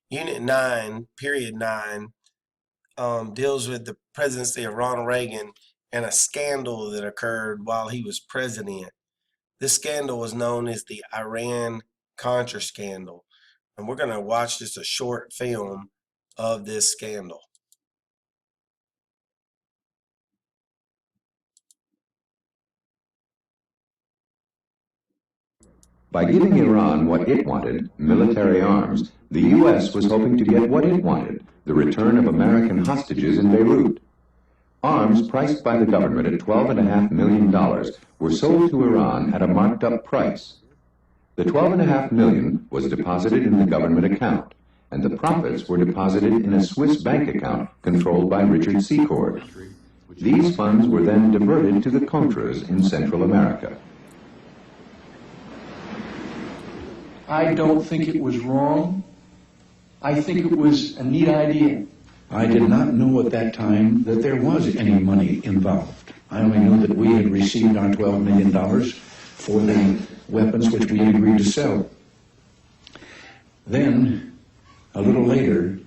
Unit 9, Period 9, deals with the presidency of Ronald Reagan and a scandal that occurred while he was president. This scandal was known as the Iran-Contra scandal. And we're going to watch just a short film of this scandal. By giving Iran what it wanted, military arms, the U.S. was hoping to get what it wanted, the return of American hostages in Beirut. Arms priced by the government at $12.5 million were sold to Iran at a marked up price. The $12.5 million was deposited in the government account, and the profits were deposited in a Swiss bank account controlled by Richard Secord. These funds were then diverted to the Contras in Central America. I don't think it was wrong. I think it was a neat idea. I did not know at that time that there was any money involved. I only knew that we had received our $12 million for the weapons which we agreed to sell. Then, a little later,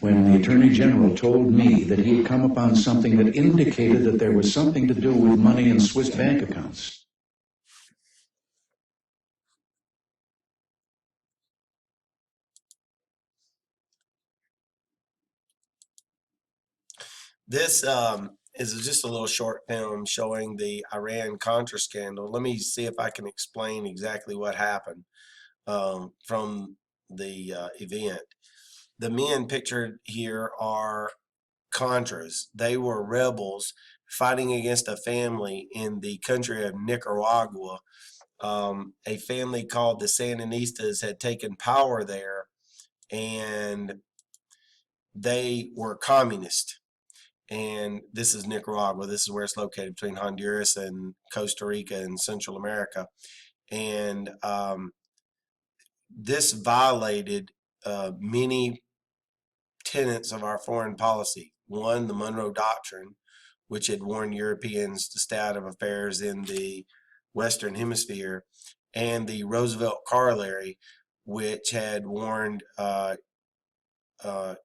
when the Attorney General told me that he had come upon something that indicated that there was something to do with money in Swiss bank accounts, This is just a little short film showing the Iran-Contra scandal. Let me see if I can explain exactly what happened from the event. The men pictured here are Contras. They were rebels fighting against a family in the country of Nicaragua. A family called the Sandinistas had taken power there, and they were communist. And this is Nicaragua. This is where it's located, between Honduras and Costa Rica and Central America. And this violated many tenets of our foreign policy. One, the Monroe Doctrine, which had warned Europeans to stay out of affairs in the Western Hemisphere, and the Roosevelt Corollary, which had warned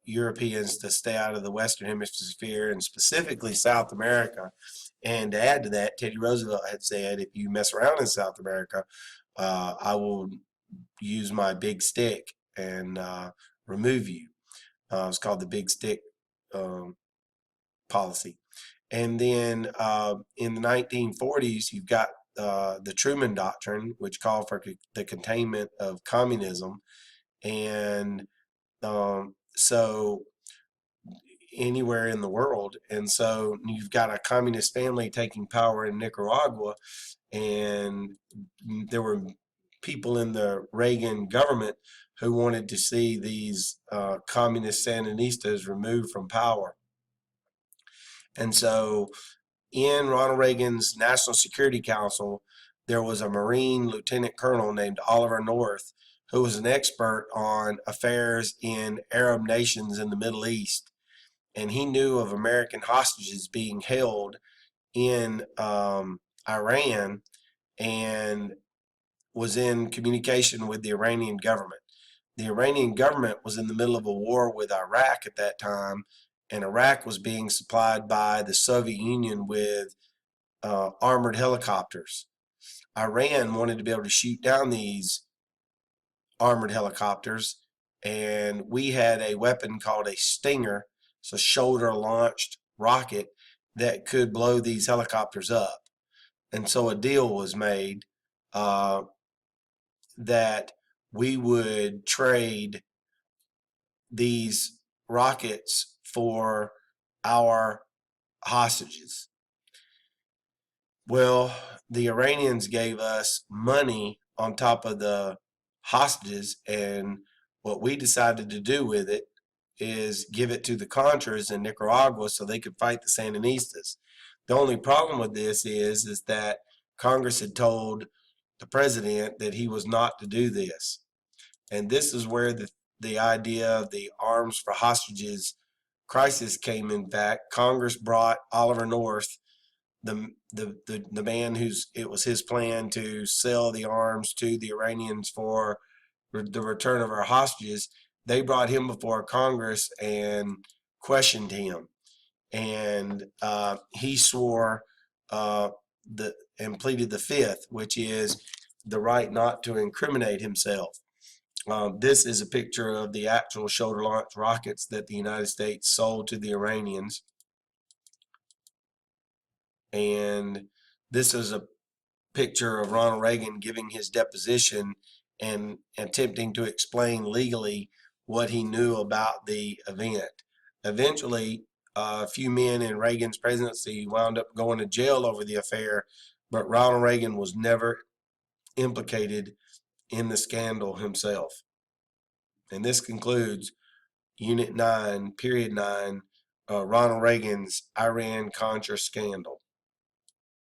Europeans to stay out of the Western Hemisphere and specifically South America. And to add to that, Teddy Roosevelt had said, if you mess around in South America, I will use my big stick and remove you. It's called the big stick policy. And then in the 1940s, you've got the Truman Doctrine, which called for the containment of communism. And so anywhere in the world. And so you've got a communist family taking power in Nicaragua, and there were people in the Reagan government who wanted to see these communist Sandinistas removed from power. And so in Ronald Reagan's National Security Council, there was a Marine lieutenant colonel named Oliver North, who was an expert on affairs in Arab nations in the Middle East. And he knew of American hostages being held in Iran, and was in communication with the Iranian government. The Iranian government was in the middle of a war with Iraq at that time, and Iraq was being supplied by the Soviet Union with armored helicopters. Iran wanted to be able to shoot down these armored helicopters, and we had a weapon called a Stinger. It's a shoulder-launched rocket that could blow these helicopters up. And so a deal was made that we would trade these rockets for our hostages. Well, the Iranians gave us money on top of the hostages, and what we decided to do with it is give it to the Contras in Nicaragua so they could fight the Sandinistas. The only problem with this is that Congress had told the president that he was not to do this. And this is where the idea of the arms for hostages crisis came in fact. Congress brought Oliver North, the man who's it was his plan to sell the arms to the Iranians for the return of our hostages. they brought him before Congress and questioned him, and he swore and pleaded the fifth, which is the right not to incriminate himself. This is a picture of the actual shoulder-launched rockets that the United States sold to the Iranians, and this is a picture of Ronald Reagan giving his deposition and attempting to explain legally what he knew about the event. Eventually, a few men in Reagan's presidency wound up going to jail over the affair, but Ronald Reagan was never implicated in the scandal himself. And this concludes Unit 9, Period 9, Ronald Reagan's Iran-Contra scandal.